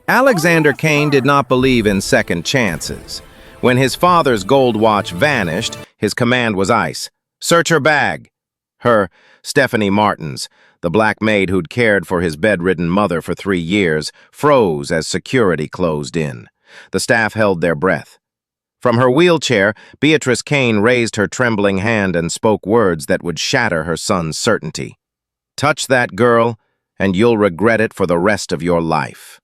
Alexander Kane did not believe in second chances. When his father's gold watch vanished, his command was ice. Search her bag. Her, Stephanie Martins, the black maid who'd cared for his bedridden mother for 3 years, froze as security closed in. The staff held their breath. From her wheelchair, Beatrice Kane raised her trembling hand and spoke words that would shatter her son's certainty. Touch that girl, and you'll regret it for the rest of your life.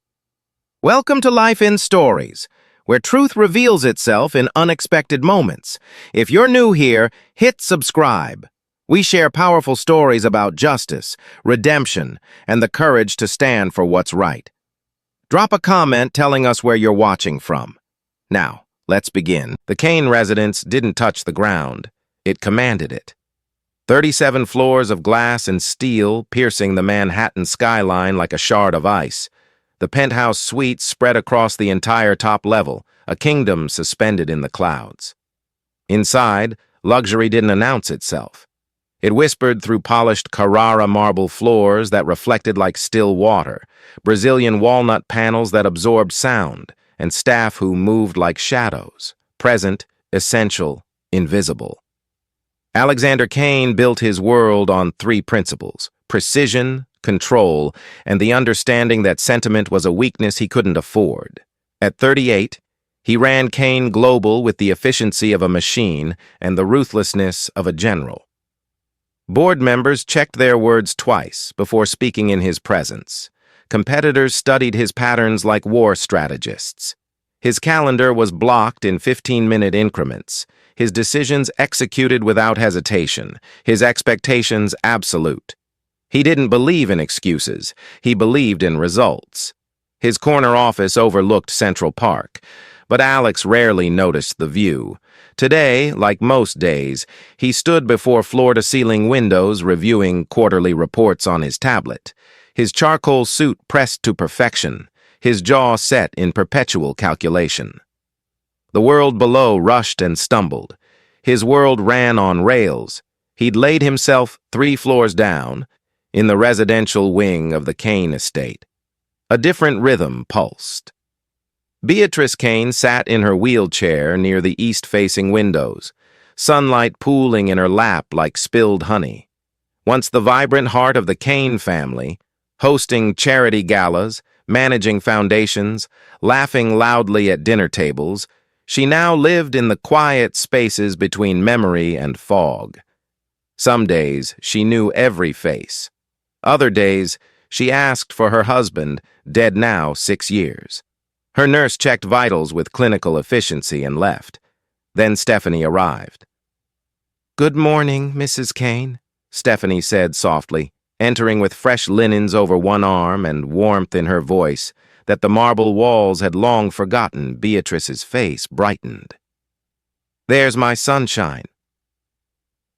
Welcome to Life in Stories, where truth reveals itself in unexpected moments. If you're new here, hit subscribe. We share powerful stories about justice, redemption, and the courage to stand for what's right. Drop a comment telling us where you're watching from. Now, let's begin. The Kane residence didn't touch the ground. It commanded it. 37 floors of glass and steel piercing the Manhattan skyline like a shard of ice. The penthouse suites spread across the entire top level, a kingdom suspended in the clouds. Inside, luxury didn't announce itself. It whispered through polished Carrara marble floors that reflected like still water, Brazilian walnut panels that absorbed sound, and staff who moved like shadows, present, essential, invisible. Alexander Kane built his world on 3 principles: precision, control, and the understanding that sentiment was a weakness he couldn't afford. At 38, he ran Kane Global with the efficiency of a machine and the ruthlessness of a general. Board members checked their words twice before speaking in his presence. Competitors studied his patterns like war strategists. His calendar was blocked in 15-minute increments, his decisions executed without hesitation, his expectations absolute. He didn't believe in excuses, he believed in results. His corner office overlooked Central Park, but Alex rarely noticed the view. Today, like most days, he stood before floor-to-ceiling windows reviewing quarterly reports on his tablet, his charcoal suit pressed to perfection, his jaw set in perpetual calculation. The world below rushed and stumbled. His world ran on rails. He'd laid himself 3 floors down, in the residential wing of the Kane estate. A different rhythm pulsed. Beatrice Kane sat in her wheelchair near the east-facing windows, sunlight pooling in her lap like spilled honey. Once the vibrant heart of the Kane family, hosting charity galas, managing foundations, laughing loudly at dinner tables, she now lived in the quiet spaces between memory and fog. Some days she knew every face. Other days, she asked for her husband, dead now 6 years. Her nurse checked vitals with clinical efficiency and left. Then Stephanie arrived. "Good morning, Mrs. Kane," Stephanie said softly, entering with fresh linens over one arm and warmth in her voice that the marble walls had long forgotten. Beatrice's face brightened. "There's my sunshine."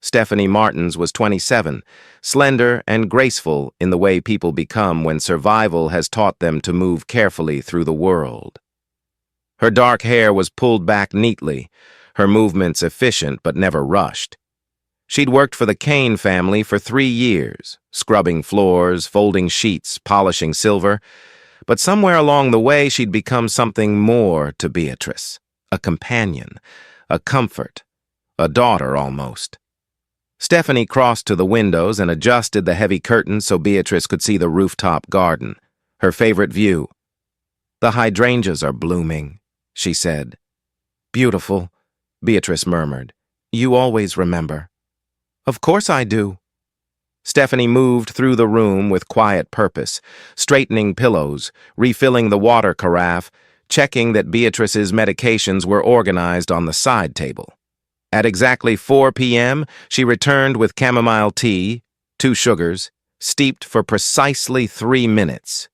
Stephanie Martins was 27, slender and graceful in the way people become when survival has taught them to move carefully through the world. Her dark hair was pulled back neatly, her movements efficient but never rushed. She'd worked for the Kane family for 3 years, scrubbing floors, folding sheets, polishing silver, but somewhere along the way she'd become something more to Beatrice, a companion, a comfort, a daughter almost. Stephanie crossed to the windows and adjusted the heavy curtains so Beatrice could see the rooftop garden, her favorite view. "The hydrangeas are blooming," she said. "Beautiful," Beatrice murmured. "You always remember." "Of course I do." Stephanie moved through the room with quiet purpose, straightening pillows, refilling the water carafe, checking that Beatrice's medications were organized on the side table. At exactly 4 p.m., she returned with chamomile tea, 2 sugars, steeped for precisely 3 minutes.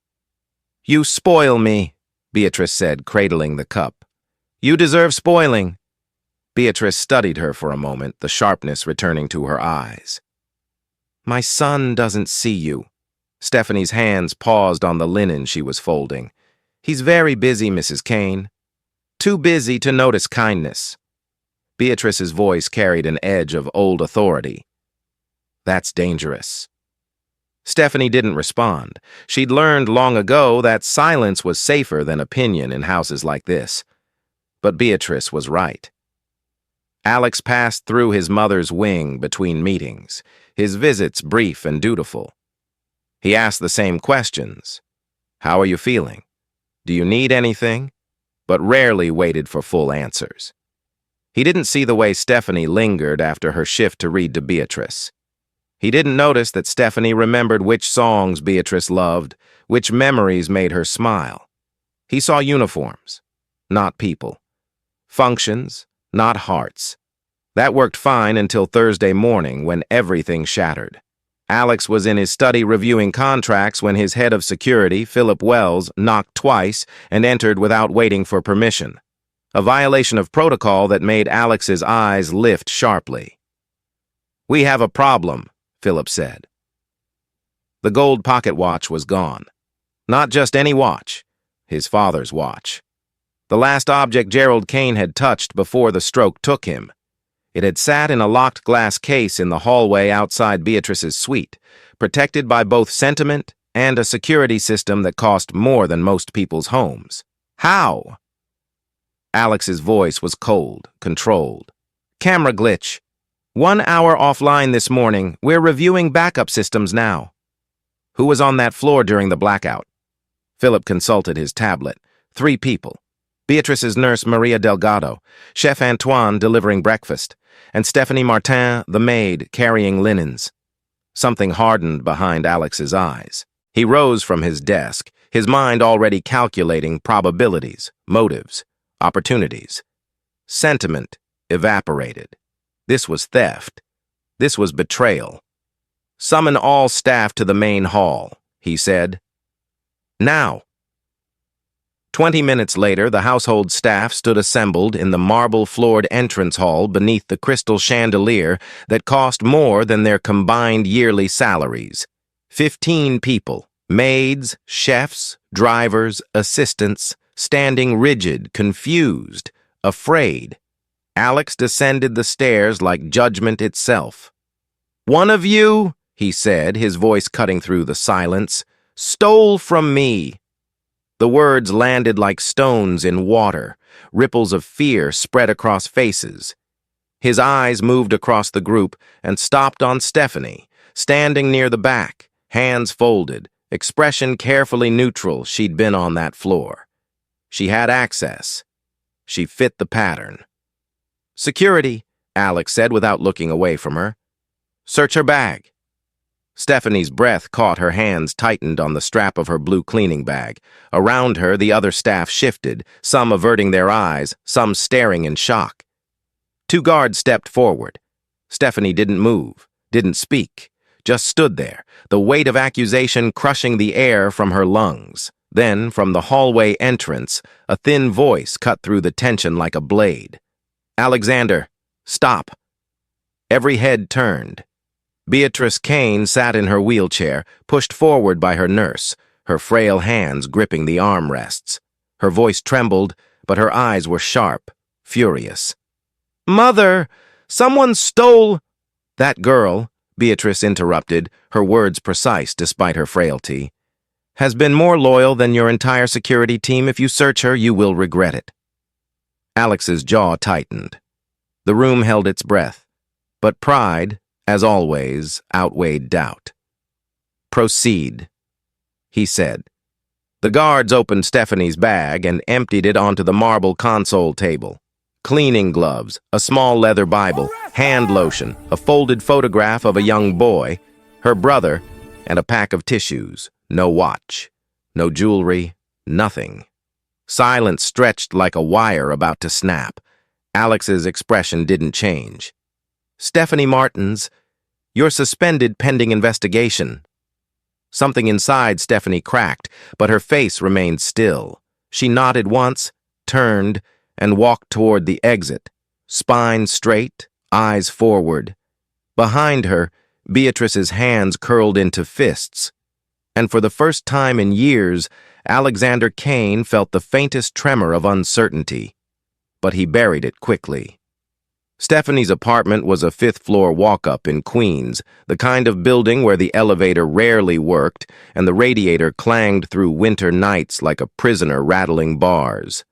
"You spoil me," Beatrice said, cradling the cup. "You deserve spoiling." Beatrice studied her for a moment, the sharpness returning to her eyes. "My son doesn't see you." Stephanie's hands paused on the linen she was folding. "He's very busy, Mrs. Kane. Too busy to notice kindness." Beatrice's voice carried an edge of old authority. "That's dangerous." Stephanie didn't respond. She'd learned long ago that silence was safer than opinion in houses like this. But Beatrice was right. Alex passed through his mother's wing between meetings, his visits brief and dutiful. He asked the same questions. How are you feeling? Do you need anything? But rarely waited for full answers. He didn't see the way Stephanie lingered after her shift to read to Beatrice. He didn't notice that Stephanie remembered which songs Beatrice loved, which memories made her smile. He saw uniforms, not people. Functions, not hearts. That worked fine until Thursday morning when everything shattered. Alex was in his study reviewing contracts when his head of security, Philip Wells, knocked twice and entered without waiting for permission. A violation of protocol that made Alex's eyes lift sharply. "We have a problem," Philip said. The gold pocket watch was gone. Not just any watch, his father's watch. The last object Gerald Kane had touched before the stroke took him. It had sat in a locked glass case in the hallway outside Beatrice's suite, protected by both sentiment and a security system that cost more than most people's homes. How? Alex's voice was cold, controlled. "Camera glitch. 1 hour offline this morning. We're reviewing backup systems now." Who was on that floor during the blackout? Philip consulted his tablet. 3 people. Beatrice's nurse Maria Delgado, Chef Antoine delivering breakfast, and Stephanie Martin, the maid, carrying linens. Something hardened behind Alex's eyes. He rose from his desk, his mind already calculating probabilities, motives, opportunities. Sentiment evaporated. This was theft. This was betrayal. "Summon all staff to the main hall," he said. "Now." 20 minutes later, the household staff stood assembled in the marble-floored entrance hall beneath the crystal chandelier that cost more than their combined yearly salaries. 15 people, maids, chefs, drivers, assistants, standing rigid, confused, afraid. Alex descended the stairs like judgment itself. "One of you," he said, his voice cutting through the silence, "stole from me." The words landed like stones in water. Ripples of fear spread across faces. His eyes moved across the group and stopped on Stephanie, standing near the back, hands folded, expression carefully neutral. She'd been on that floor. She had access. She fit the pattern. "Security," Alex said without looking away from her. "Search her bag." Stephanie's breath caught, her hands tightened on the strap of her blue cleaning bag. Around her, the other staff shifted, some averting their eyes, some staring in shock. 2 guards stepped forward. Stephanie didn't move, didn't speak, just stood there, the weight of accusation crushing the air from her lungs. Then, from the hallway entrance, a thin voice cut through the tension like a blade. "Alexander, stop." Every head turned. Beatrice Kane sat in her wheelchair, pushed forward by her nurse, her frail hands gripping the armrests. Her voice trembled, but her eyes were sharp, furious. "Mother, someone stole—" "That girl," Beatrice interrupted, her words precise despite her frailty, "has been more loyal than your entire security team. If you search her, you will regret it." Alex's jaw tightened. The room held its breath, but pride, as always, outweighed doubt. "Proceed," he said. The guards opened Stephanie's bag and emptied it onto the marble console table. Cleaning gloves, a small leather Bible, hand lotion, a folded photograph of a young boy, her brother, and a pack of tissues. No watch, no jewelry, nothing. Silence stretched like a wire about to snap. Alex's expression didn't change. "Stephanie Martins, you're suspended pending investigation." Something inside Stephanie cracked, but her face remained still. She nodded once, turned, and walked toward the exit, spine straight, eyes forward. Behind her, Beatrice's hands curled into fists. And for the first time in years, Alexander Kane felt the faintest tremor of uncertainty. But he buried it quickly. Stephanie's apartment was a fifth-floor walk-up in Queens, the kind of building where the elevator rarely worked and the radiator clanged through winter nights like a prisoner rattling bars.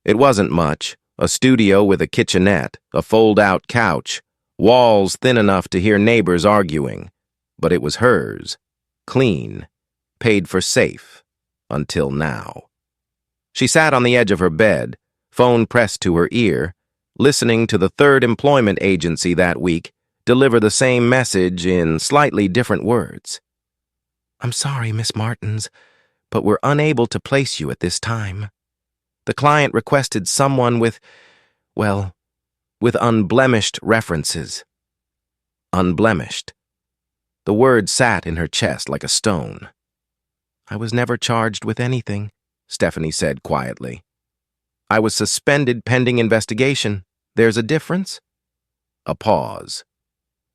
It wasn't much, a studio with a kitchenette, a fold-out couch, walls thin enough to hear neighbors arguing. But it was hers, clean, paid for safe, until now. She sat on the edge of her bed, phone pressed to her ear, listening to the third employment agency that week deliver the same message in slightly different words. "I'm sorry, Miss Martins, but we're unable to place you at this time. The client requested someone with unblemished references." Unblemished. The word sat in her chest like a stone. "I was never charged with anything," Stephanie said quietly. "I was suspended pending investigation. There's a difference?" A pause.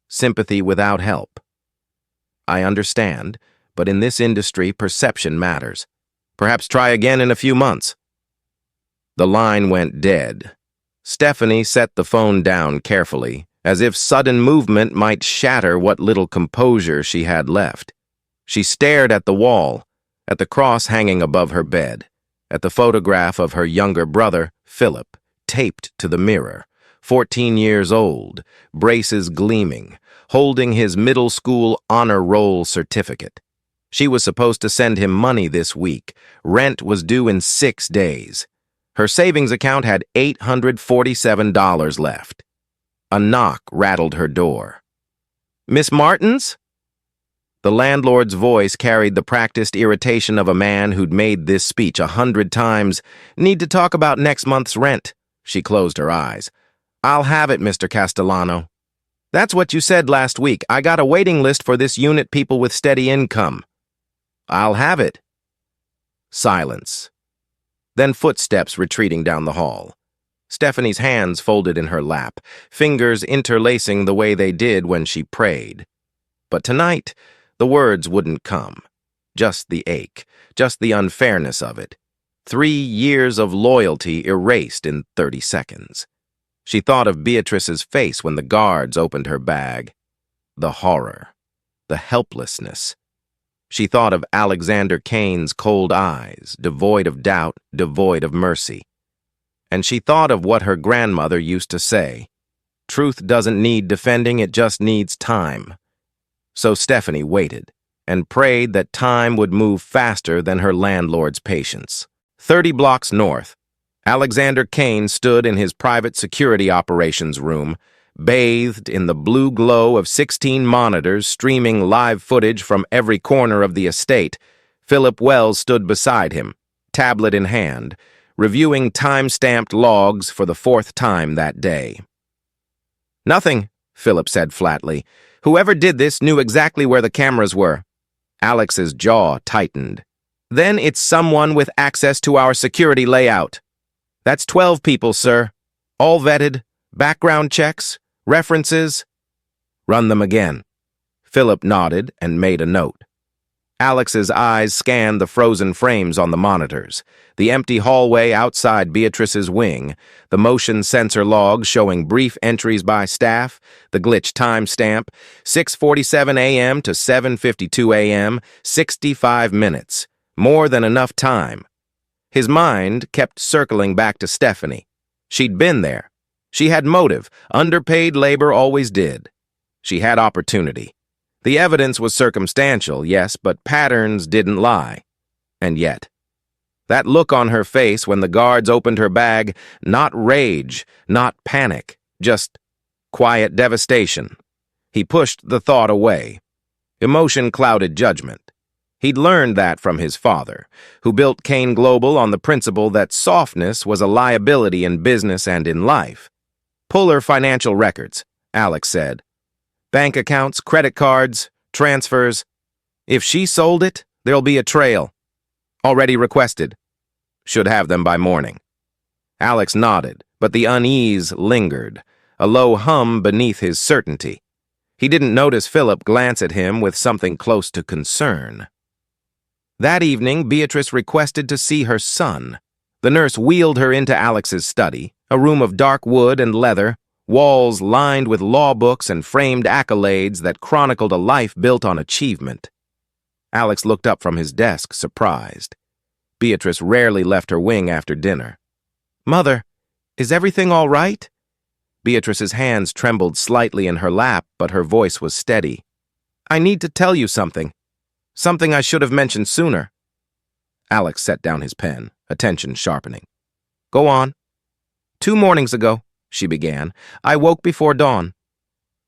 Sympathy without help. "I understand, but in this industry, perception matters. Perhaps try again in a few months." The line went dead. Stephanie set the phone down carefully, as if sudden movement might shatter what little composure she had left. She stared at the wall, at the cross hanging above her bed, at the photograph of her younger brother, Philip, taped to the mirror, 14 years old, braces gleaming, holding his middle school honor roll certificate. She was supposed to send him money this week. Rent was due in 6 days. Her savings account had $847 left. A knock rattled her door. "Miss Martins?" The landlord's voice carried the practiced irritation of a man who'd made this speech 100 times. "Need to talk about next month's rent." She closed her eyes. "I'll have it, Mr. Castellano." "That's what you said last week. I got a waiting list for this unit, people with steady income." "I'll have it." Silence. Then footsteps retreating down the hall. Stephanie's hands folded in her lap, fingers interlacing the way they did when she prayed. But tonight, the words wouldn't come. Just the ache, just the unfairness of it. 3 years of loyalty erased in 30 seconds. She thought of Beatrice's face when the guards opened her bag. The horror. The helplessness. She thought of Alexander Kane's cold eyes, devoid of doubt, devoid of mercy. And she thought of what her grandmother used to say. Truth doesn't need defending, it just needs time. So Stephanie waited, and prayed that time would move faster than her landlord's patience. 30 blocks north, Alexander Kane stood in his private security operations room, bathed in the blue glow of 16 monitors streaming live footage from every corner of the estate. Philip Wells stood beside him, tablet in hand, reviewing time-stamped logs for the 4th time that day. "Nothing," Philip said flatly. "Whoever did this knew exactly where the cameras were." Alex's jaw tightened. "Then it's someone with access to our security layout." "That's 12 people, sir. All vetted, background checks, references." "Run them again." Philip nodded and made a note. Alex's eyes scanned the frozen frames on the monitors, the empty hallway outside Beatrice's wing, the motion sensor logs showing brief entries by staff, the glitch timestamp, 6:47 a.m. to 7:52 a.m., 65 minutes, more than enough time. His mind kept circling back to Stephanie. She'd been there. She had motive. Underpaid labor always did. She had opportunity. The evidence was circumstantial, yes, but patterns didn't lie. And yet, that look on her face when the guards opened her bag, not rage, not panic, just quiet devastation. He pushed the thought away. Emotion clouded judgment. He'd learned that from his father, who built Kane Global on the principle that softness was a liability in business and in life. "Pull her financial records," Alex said. "Bank accounts, credit cards, transfers. If she sold it, there'll be a trail. Already requested. Should have them by morning." Alex nodded, but the unease lingered, a low hum beneath his certainty. He didn't notice Philip glance at him with something close to concern. That evening, Beatrice requested to see her son. The nurse wheeled her into Alex's study, a room of dark wood and leather, walls lined with law books and framed accolades that chronicled a life built on achievement. Alex looked up from his desk, surprised. Beatrice rarely left her wing after dinner. "Mother, is everything all right?" Beatrice's hands trembled slightly in her lap, but her voice was steady. "I need to tell you something. Something I should have mentioned sooner." Alex set down his pen, attention sharpening. "Go on." "2 mornings ago," she began, "I woke before dawn.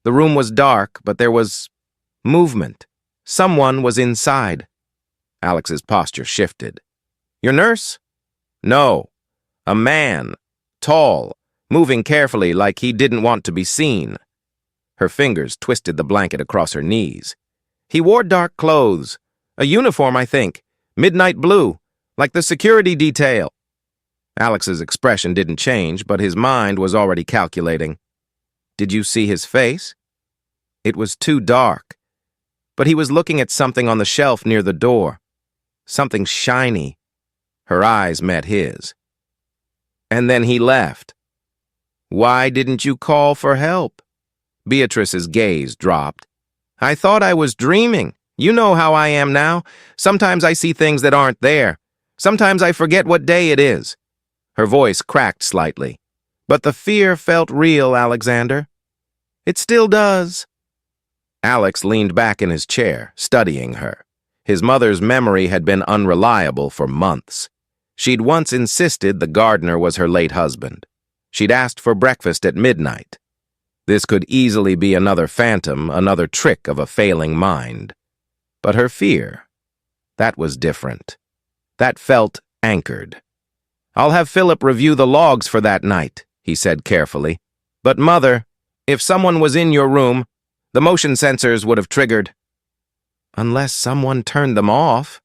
The room was dark, but there was movement. Someone was inside." Alex's posture shifted. "Your nurse?" "No. A man. Tall. Moving carefully like he didn't want to be seen." Her fingers twisted the blanket across her knees. "He wore dark clothes. A uniform, I think. Midnight blue. Like the security detail." Alex's expression didn't change, but his mind was already calculating. "Did you see his face?" "It was too dark. But he was looking at something on the shelf near the door. Something shiny." Her eyes met his. "And then he left. Why didn't you call for help?" Beatrice's gaze dropped. "I thought I was dreaming. You know how I am now. Sometimes I see things that aren't there. Sometimes I forget what day it is." Her voice cracked slightly. "But the fear felt real, Alexander. It still does." Alex leaned back in his chair, studying her. His mother's memory had been unreliable for months. She'd once insisted the gardener was her late husband. She'd asked for breakfast at midnight. This could easily be another phantom, another trick of a failing mind. But her fear, that was different. That felt anchored. "I'll have Philip review the logs for that night," he said carefully. "But, Mother, if someone was in your room, the motion sensors would have triggered." "Unless someone turned them off."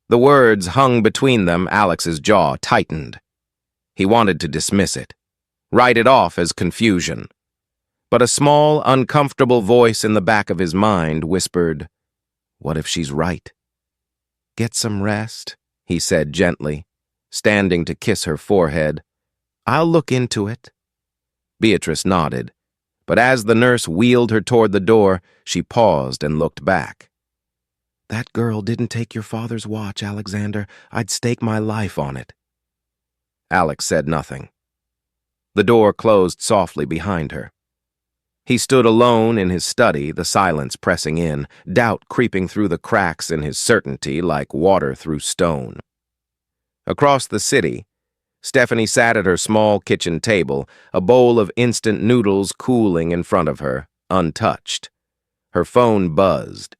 The words hung between them. Alex's jaw tightened. He wanted to dismiss it, write it off as confusion. But a small, uncomfortable voice in the back of his mind whispered, "What if she's right?" "Get some rest," he said gently, standing to kiss her forehead. "I'll look into it." Beatrice nodded, but as the nurse wheeled her toward the door, she paused and looked back. "That girl didn't take your father's watch, Alexander. I'd stake my life on it." Alex said nothing. The door closed softly behind her. He stood alone in his study, the silence pressing in, doubt creeping through the cracks in his certainty like water through stone. Across the city, Stephanie sat at her small kitchen table, a bowl of instant noodles cooling in front of her, untouched. Her phone buzzed.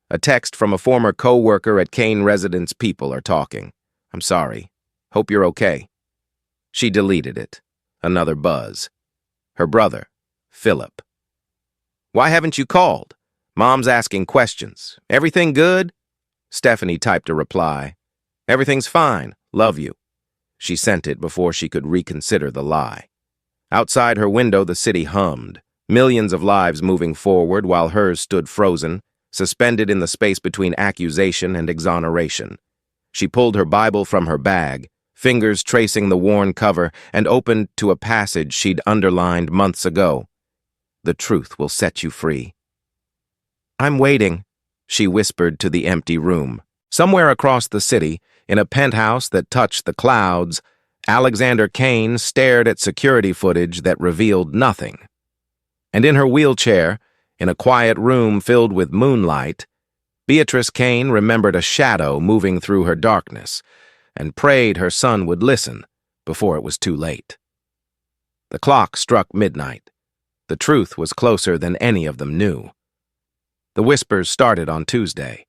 A text from a former co-worker at Kane residence. "People are talking. I'm sorry. Hope you're okay." She deleted it. Another buzz. Her brother, Philip. "Why haven't you called? Mom's asking questions. Everything good?" Stephanie typed a reply. "Everything's fine. Love you." She sent it before she could reconsider the lie. Outside her window, the city hummed, millions of lives moving forward while hers stood frozen, suspended in the space between accusation and exoneration. She pulled her Bible from her bag, fingers tracing the worn cover, and opened to a passage she'd underlined months ago. "The truth will set you free." "I'm waiting," she whispered to the empty room. Somewhere across the city, in a penthouse that touched the clouds, Alexander Kane stared at security footage that revealed nothing. And in her wheelchair, in a quiet room filled with moonlight, Beatrice Kane remembered a shadow moving through her darkness, and prayed her son would listen before it was too late. The clock struck midnight. The truth was closer than any of them knew. The whispers started on Tuesday.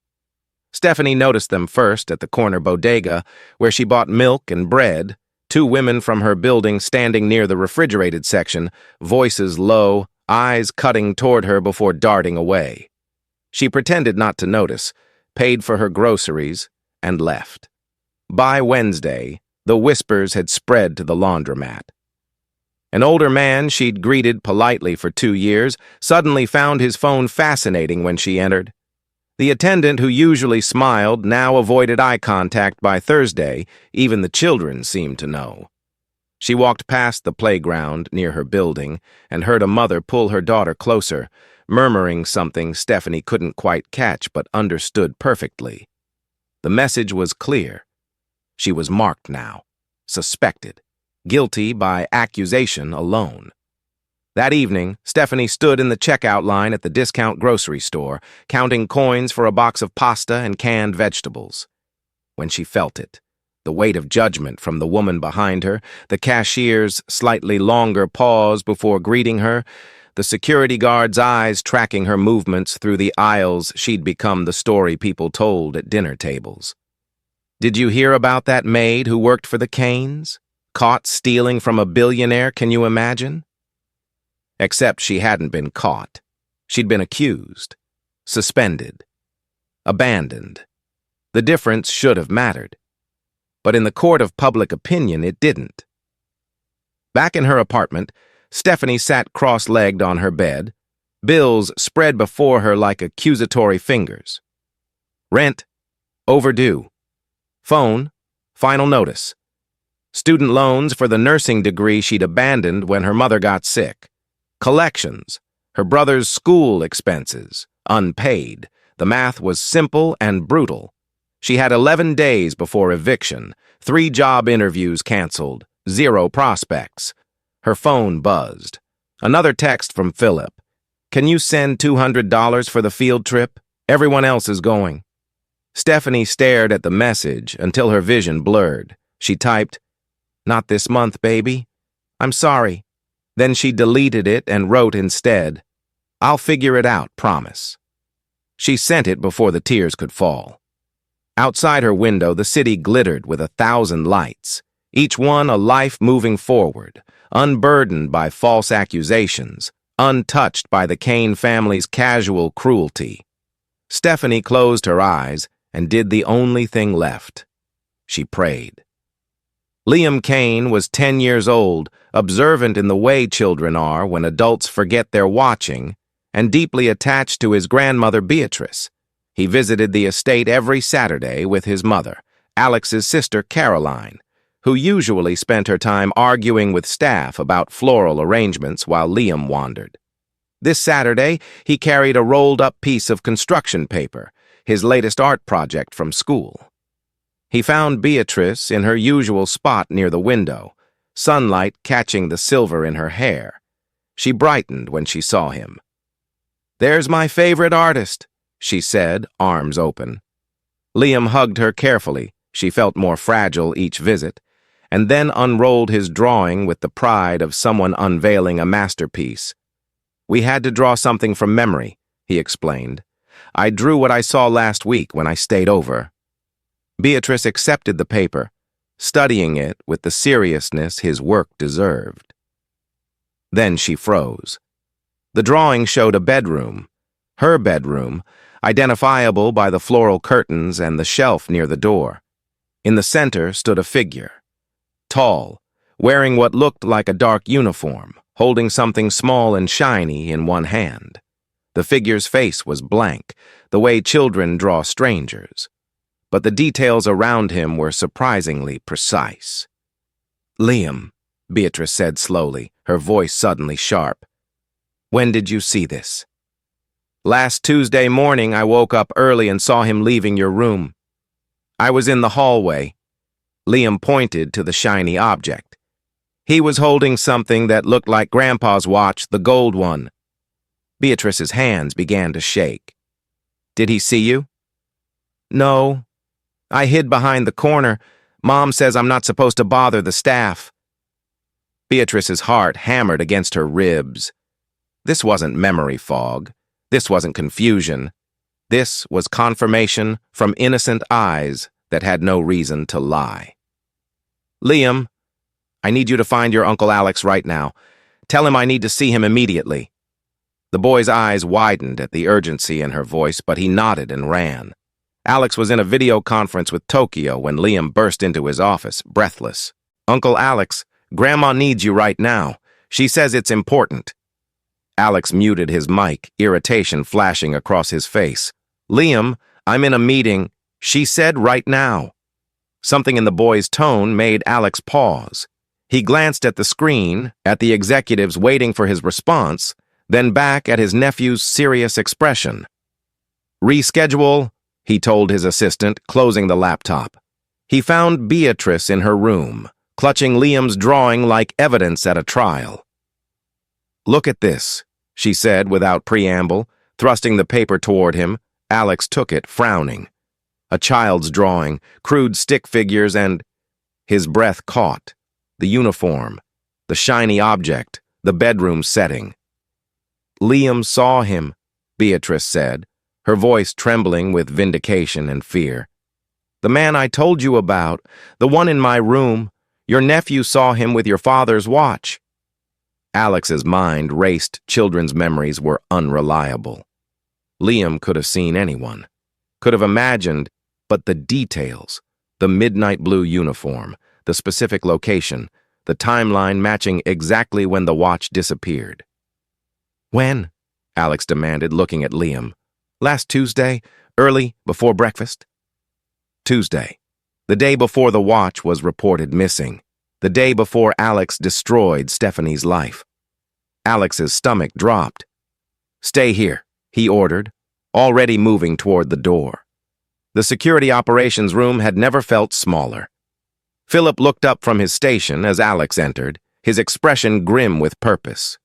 Stephanie noticed them first at the corner bodega, where she bought milk and bread, 2 women from her building standing near the refrigerated section, voices low, eyes cutting toward her before darting away. She pretended not to notice, paid for her groceries, and left. By Wednesday, the whispers had spread to the laundromat. An older man she'd greeted politely for 2 years suddenly found his phone fascinating when she entered. The attendant, who usually smiled, now avoided eye contact by Thursday. Even the children seemed to know. She walked past the playground near her building and heard a mother pull her daughter closer, murmuring something Stephanie couldn't quite catch but understood perfectly. The message was clear. She was marked now, suspected, guilty by accusation alone. That evening, Stephanie stood in the checkout line at the discount grocery store, counting coins for a box of pasta and canned vegetables. When she felt it, the weight of judgment from the woman behind her, the cashier's slightly longer pause before greeting her, the security guard's eyes tracking her movements through the aisles, she'd become the story people told at dinner tables. Did you hear about that maid who worked for the Kanes? Caught stealing from a billionaire, can you imagine? Except she hadn't been caught. She'd been accused, suspended, abandoned. The difference should have mattered. But in the court of public opinion, it didn't. Back in her apartment, Stephanie sat cross-legged on her bed, bills spread before her like accusatory fingers. Rent, overdue. Phone, final notice. Student loans for the nursing degree she'd abandoned when her mother got sick. Collections, her brother's school expenses, unpaid. The math was simple and brutal. She had 11 days before eviction, 3 job interviews canceled, 0 prospects. Her phone buzzed. Another text from Philip. Can you send $200 for the field trip? Everyone else is going. Stephanie stared at the message until her vision blurred. She typed, "Not this month, baby. I'm sorry." Then she deleted it and wrote instead, "I'll figure it out, promise." She sent it before the tears could fall. Outside her window, the city glittered with 1,000 lights, each one a life moving forward, unburdened by false accusations, untouched by the Kane family's casual cruelty. Stephanie closed her eyes and did the only thing left. She prayed. Liam Kane was 10 years old, observant in the way children are when adults forget they're watching, and deeply attached to his grandmother Beatrice. He visited the estate every Saturday with his mother, Alex's sister Caroline, who usually spent her time arguing with staff about floral arrangements while Liam wandered. This Saturday, he carried a rolled-up piece of construction paper, his latest art project from school. He found Beatrice in her usual spot near the window, sunlight catching the silver in her hair. She brightened when she saw him. "There's my favorite artist," she said, arms open. Liam hugged her carefully. She felt more fragile each visit, and then unrolled his drawing with the pride of someone unveiling a masterpiece. "We had to draw something from memory," he explained. "I drew what I saw last week when I stayed over." Beatrice accepted the paper, studying it with the seriousness his work deserved. Then she froze. The drawing showed a bedroom, her bedroom, identifiable by the floral curtains and the shelf near the door. In the center stood a figure, tall, wearing what looked like a dark uniform, holding something small and shiny in one hand. The figure's face was blank, the way children draw strangers. But the details around him were surprisingly precise. "Liam," Beatrice said slowly, her voice suddenly sharp. "When did you see this?" "Last Tuesday morning I woke up early and saw him leaving your room. I was in the hallway." Liam pointed to the shiny object. "He was holding something that looked like Grandpa's watch, the gold one." Beatrice's hands began to shake. "Did he see you?" "No. I hid behind the corner. Mom says I'm not supposed to bother the staff." Beatrice's heart hammered against her ribs. This wasn't memory fog. This wasn't confusion. This was confirmation from innocent eyes that had no reason to lie. "Liam, I need you to find your Uncle Alex right now. Tell him I need to see him immediately." The boy's eyes widened at the urgency in her voice, but he nodded and ran. Alex was in a video conference with Tokyo when Liam burst into his office, breathless. "Uncle Alex, Grandma needs you right now. She says it's important." Alex muted his mic, irritation flashing across his face. "Liam, I'm in a meeting. She said right now." Something in the boy's tone made Alex pause. He glanced at the screen, at the executives waiting for his response, then back at his nephew's serious expression. "Reschedule," he told his assistant, closing the laptop. He found Beatrice in her room, clutching Liam's drawing like evidence at a trial. "Look at this," she said without preamble, thrusting the paper toward him. Alex took it, frowning. A child's drawing, crude stick figures, and his breath caught. The uniform, the shiny object, the bedroom setting. "Liam saw him," Beatrice said, her voice trembling with vindication and fear. "The man I told you about, the one in my room. Your nephew saw him with your father's watch." Alex's mind raced. Children's memories were unreliable. Liam could have seen anyone, could have imagined, but the details, the midnight blue uniform, the specific location, the timeline matching exactly when the watch disappeared. "When?" Alex demanded, looking at Liam. "Last Tuesday, early, before breakfast?" Tuesday, the day before the watch was reported missing, the day before Alex destroyed Stephanie's life. Alex's stomach dropped. "Stay here," he ordered, already moving toward the door. The security operations room had never felt smaller. Philip looked up from his station as Alex entered, his expression grim with purpose.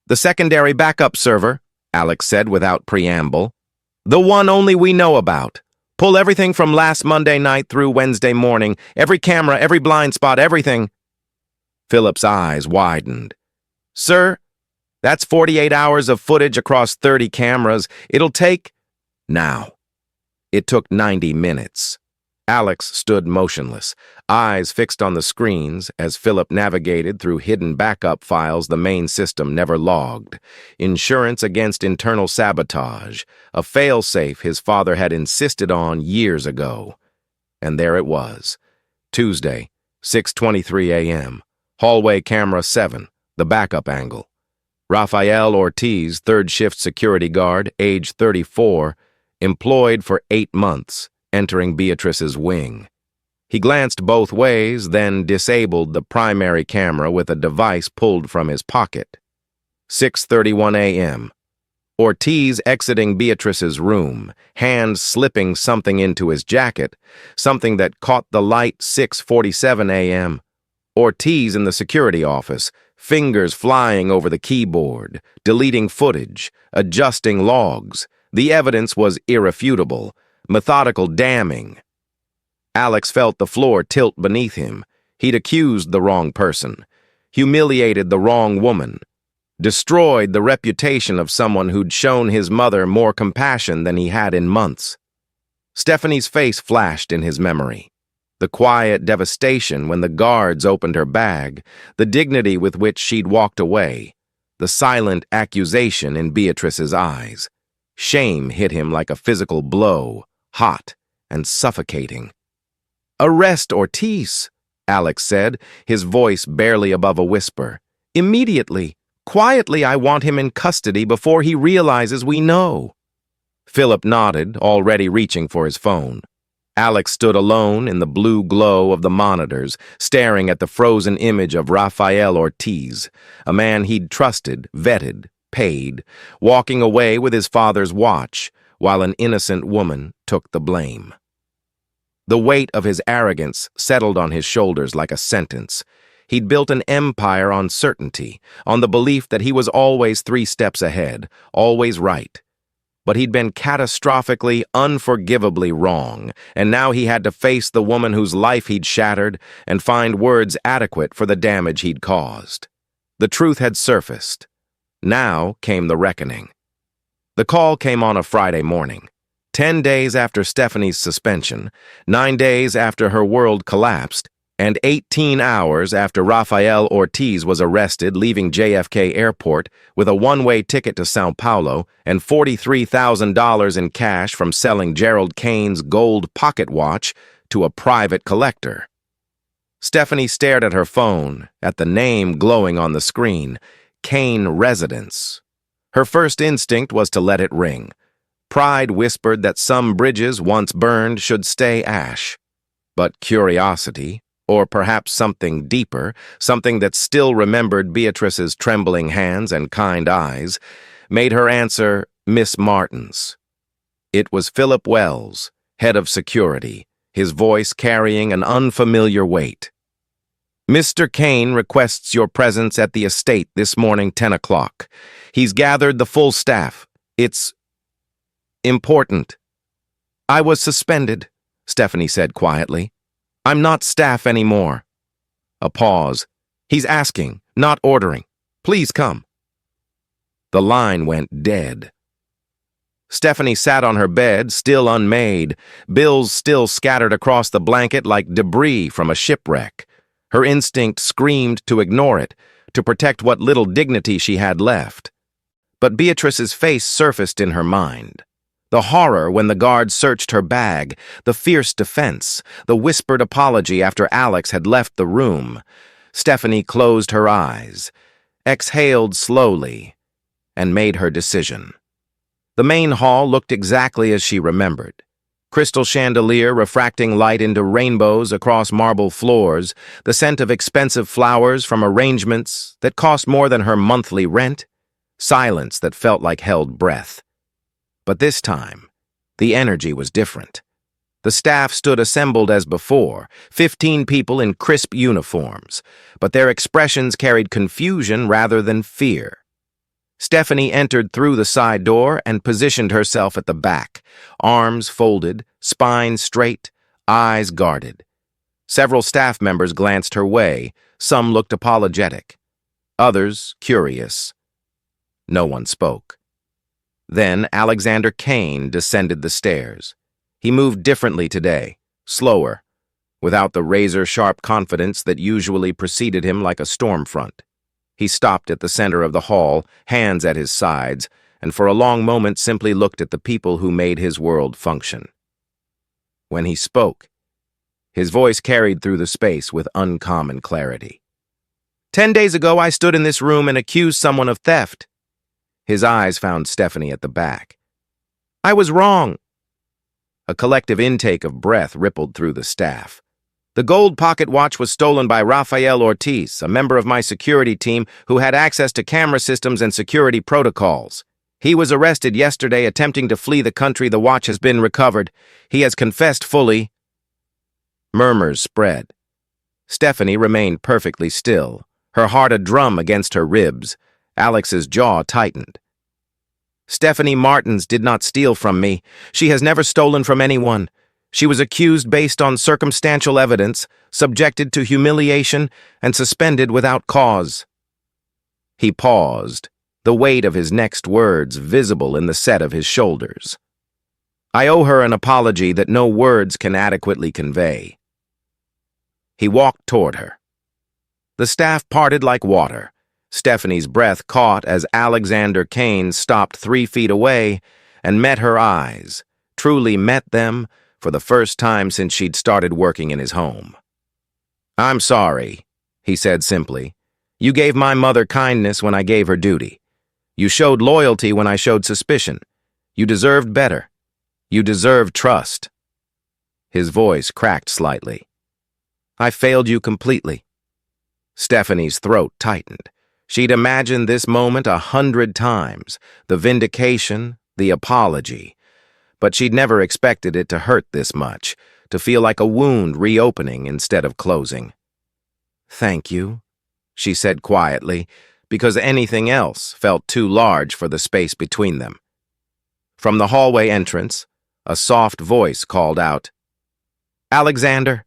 "The secondary backup server," Alex said without preamble. "The one only we know about. Pull everything from last Monday night through Wednesday morning, every camera, every blind spot, everything." Philip's eyes widened. "Sir, that's 48 hours of footage across 30 cameras. It'll take—" Now. It took 90 minutes. Alex stood motionless, eyes fixed on the screens as Philip navigated through hidden backup files the main system never logged. Insurance against internal sabotage, a fail-safe his father had insisted on years ago. And there it was. Tuesday, 6:23 a.m. Hallway camera 7, the backup angle. Rafael Ortiz, third-shift security guard, age 34, employed for 8 months, entering Beatrice's wing. He glanced both ways, then disabled the primary camera with a device pulled from his pocket. 6:31 a.m. Ortiz exiting Beatrice's room, hand slipping something into his jacket, something that caught the light. 6:47 a.m. Ortiz in the security office, fingers flying over the keyboard, deleting footage, adjusting logs. The evidence was irrefutable. Methodical damning. Alex felt the floor tilt beneath him. He'd accused the wrong person, humiliated the wrong woman, destroyed the reputation of someone who'd shown his mother more compassion than he had in months. Stephanie's face flashed in his memory. The quiet devastation when the guards opened her bag, the dignity with which she'd walked away, the silent accusation in Beatrice's eyes. Shame hit him like a physical blow, hot and suffocating. "Arrest Ortiz," Alex said, his voice barely above a whisper. "Immediately. Quietly, I want him in custody before he realizes we know." Philip nodded, already reaching for his phone. Alex stood alone in the blue glow of the monitors, staring at the frozen image of Rafael Ortiz, a man he'd trusted, vetted, paid, walking away with his father's watch, while an innocent woman took the blame. The weight of his arrogance settled on his shoulders like a sentence. He'd built an empire on certainty, on the belief that he was always 3 steps ahead, always right. But he'd been catastrophically, unforgivably wrong, and now he had to face the woman whose life he'd shattered and find words adequate for the damage he'd caused. The truth had surfaced. Now came the reckoning. The call came on a Friday morning, 10 days after Stephanie's suspension, 9 days after her world collapsed, and 18 hours after Rafael Ortiz was arrested leaving JFK Airport with a one-way ticket to Sao Paulo and $43,000 in cash from selling Gerald Kane's gold pocket watch to a private collector. Stephanie stared at her phone, at the name glowing on the screen, Kane Residence. Her first instinct was to let it ring. Pride whispered that some bridges once burned should stay ash. But curiosity, or perhaps something deeper, something that still remembered Beatrice's trembling hands and kind eyes, made her answer Miss Martins. It was Philip Wells, head of security, his voice carrying an unfamiliar weight. "Mr. Kane requests your presence at the estate this morning, 10 o'clock. He's gathered the full staff. It's important." "I was suspended," Stephanie said quietly. "I'm not staff anymore." A pause. "He's asking, not ordering. Please come." The line went dead. Stephanie sat on her bed, still unmade, bills still scattered across the blanket like debris from a shipwreck. Her instinct screamed to ignore it, to protect what little dignity she had left. But Beatrice's face surfaced in her mind. The horror when the guards searched her bag, the fierce defense, the whispered apology after Alex had left the room. Stephanie closed her eyes, exhaled slowly, and made her decision. The main hall looked exactly as she remembered. Crystal chandelier refracting light into rainbows across marble floors, the scent of expensive flowers from arrangements that cost more than her monthly rent, silence that felt like held breath. But this time, the energy was different. The staff stood assembled as before, 15 people in crisp uniforms, but their expressions carried confusion rather than fear. Stephanie entered through the side door and positioned herself at the back, arms folded, spine straight, eyes guarded. Several staff members glanced her way. Some looked apologetic, others curious. No one spoke. Then Alexander Kane descended the stairs. He moved differently today, slower, without the razor-sharp confidence that usually preceded him like a storm front. He stopped at the center of the hall, hands at his sides, and for a long moment simply looked at the people who made his world function. When he spoke, his voice carried through the space with uncommon clarity. 10 days ago, I stood in this room and accused someone of theft. His eyes found Stephanie at the back. I was wrong. A collective intake of breath rippled through the staff. The gold pocket watch was stolen by Rafael Ortiz, a member of my security team who had access to camera systems and security protocols. He was arrested yesterday attempting to flee the country. The watch has been recovered. He has confessed fully. Murmurs spread. Stephanie remained perfectly still, her heart a drum against her ribs. Alex's jaw tightened. Stephanie Martins did not steal from me. She has never stolen from anyone. She was accused based on circumstantial evidence, subjected to humiliation, and suspended without cause. He paused, the weight of his next words visible in the set of his shoulders. I owe her an apology that no words can adequately convey. He walked toward her. The staff parted like water. Stephanie's breath caught as Alexander Kane stopped 3 feet away and met her eyes, truly met them, for the first time since she'd started working in his home. I'm sorry, he said simply. You gave my mother kindness when I gave her duty. You showed loyalty when I showed suspicion. You deserved better. You deserved trust. His voice cracked slightly. I failed you completely. Stephanie's throat tightened. She'd imagined this moment 100 times, the vindication, the apology. But she'd never expected it to hurt this much, to feel like a wound reopening instead of closing. Thank you, she said quietly, because anything else felt too large for the space between them. From the hallway entrance, a soft voice called out, Alexander.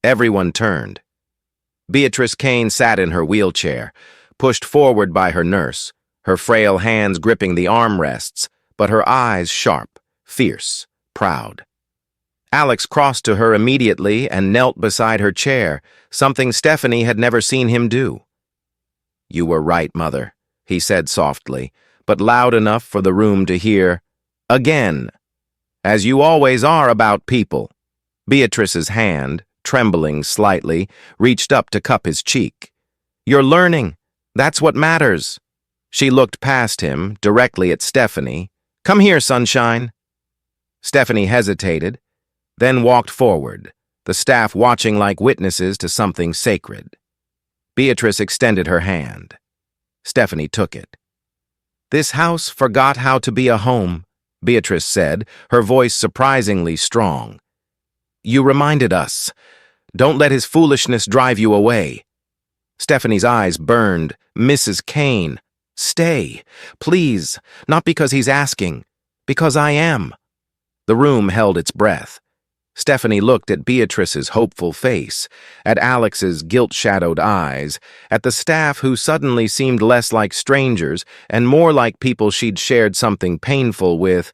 Everyone turned. Beatrice Kane sat in her wheelchair, pushed forward by her nurse, her frail hands gripping the armrests, but her eyes sharp, fierce, proud. Alex crossed to her immediately and knelt beside her chair, something Stephanie had never seen him do. You were right, Mother, he said softly, but loud enough for the room to hear, again, as you always are about people. Beatrice's hand, trembling slightly, reached up to cup his cheek. You're learning. That's what matters. She looked past him, directly at Stephanie. Come here, sunshine. Stephanie hesitated, then walked forward, the staff watching like witnesses to something sacred. Beatrice extended her hand. Stephanie took it. "This house forgot how to be a home," Beatrice said, her voice surprisingly strong. "You reminded us. Don't let his foolishness drive you away." Stephanie's eyes burned. "Mrs. Kane, stay. Please, not because he's asking, because I am." The room held its breath. Stephanie looked at Beatrice's hopeful face, at Alex's guilt-shadowed eyes, at the staff who suddenly seemed less like strangers and more like people she'd shared something painful with.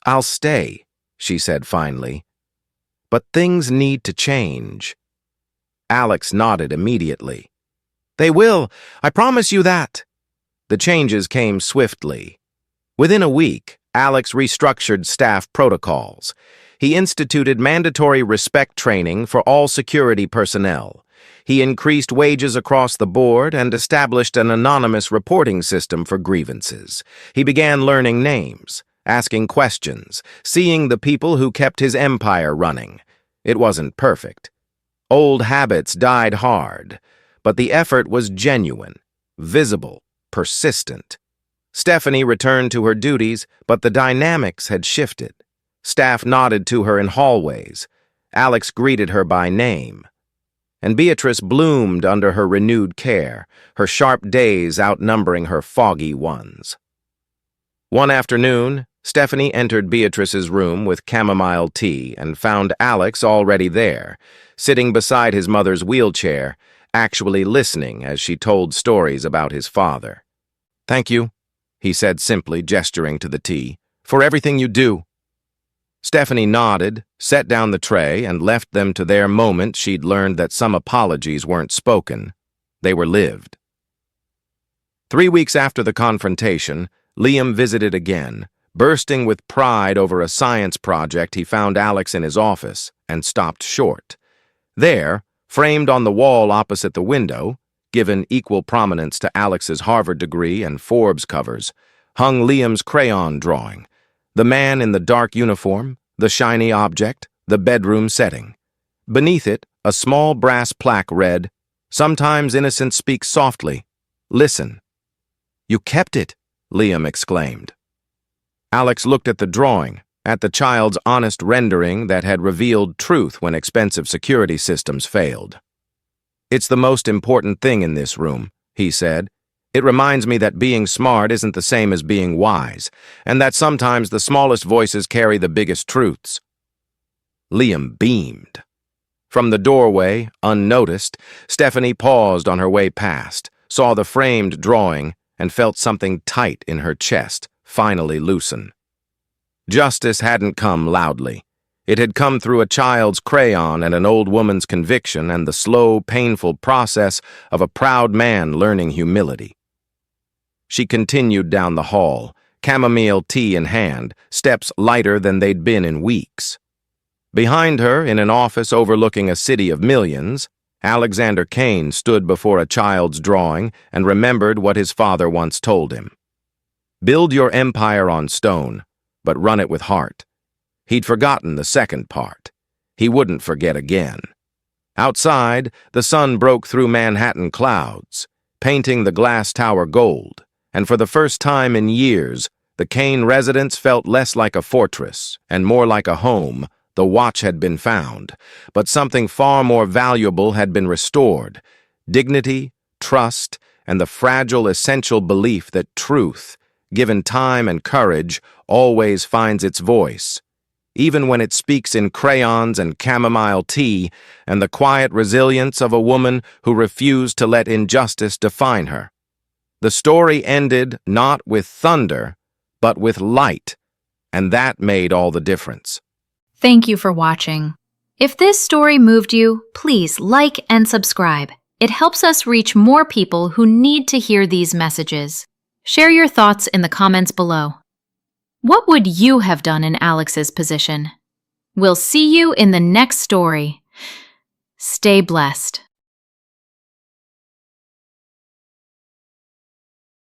"I'll stay," she said finally. "But things need to change." Alex nodded immediately. "They will. I promise you that." The changes came swiftly. Within a week, Alex restructured staff protocols. He instituted mandatory respect training for all security personnel. He increased wages across the board and established an anonymous reporting system for grievances. He began learning names, asking questions, seeing the people who kept his empire running. It wasn't perfect. Old habits died hard, but the effort was genuine, visible, persistent. Stephanie returned to her duties, but the dynamics had shifted. Staff nodded to her in hallways. Alex greeted her by name. And Beatrice bloomed under her renewed care, her sharp days outnumbering her foggy ones. One afternoon, Stephanie entered Beatrice's room with chamomile tea and found Alex already there, sitting beside his mother's wheelchair, actually listening as she told stories about his father. "Thank you," he said simply, gesturing to the tea, "for everything you do." Stephanie nodded, set down the tray, and left them to their moment. She'd learned that some apologies weren't spoken. They were lived. 3 weeks after the confrontation, Liam visited again, bursting with pride over a science project. He found Alex in his office and stopped short. There, framed on the wall opposite the window, given equal prominence to Alex's Harvard degree and Forbes covers, hung Liam's crayon drawing. The man in the dark uniform, the shiny object, the bedroom setting. Beneath it, a small brass plaque read, "Sometimes innocence speaks softly. Listen." "You kept it," Liam exclaimed. Alex looked at the drawing, at the child's honest rendering that had revealed truth when expensive security systems failed. "It's the most important thing in this room," he said. "It reminds me that being smart isn't the same as being wise, and that sometimes the smallest voices carry the biggest truths." Liam beamed. From the doorway, unnoticed, Stephanie paused on her way past, saw the framed drawing, and felt something tight in her chest finally loosen. Justice hadn't come loudly. It had come through a child's crayon and an old woman's conviction and the slow, painful process of a proud man learning humility. She continued down the hall, chamomile tea in hand, steps lighter than they'd been in weeks. Behind her, in an office overlooking a city of millions, Alexander Kane stood before a child's drawing and remembered what his father once told him. "Build your empire on stone, but run it with heart." He'd forgotten the second part. He wouldn't forget again. Outside, the sun broke through Manhattan clouds, painting the glass tower gold, and for the first time in years, the Kane residence felt less like a fortress and more like a home. The watch had been found, but something far more valuable had been restored: dignity, trust, and the fragile, essential belief that truth, given time and courage, always finds its voice, even when it speaks in crayons and chamomile tea, and the quiet resilience of a woman who refused to let injustice define her. The story ended not with thunder, but with light, and that made all the difference. Thank you for watching. If this story moved you, please like and subscribe. It helps us reach more people who need to hear these messages. Share your thoughts in the comments below. What would you have done in Alex's position? We'll see you in the next story. Stay blessed.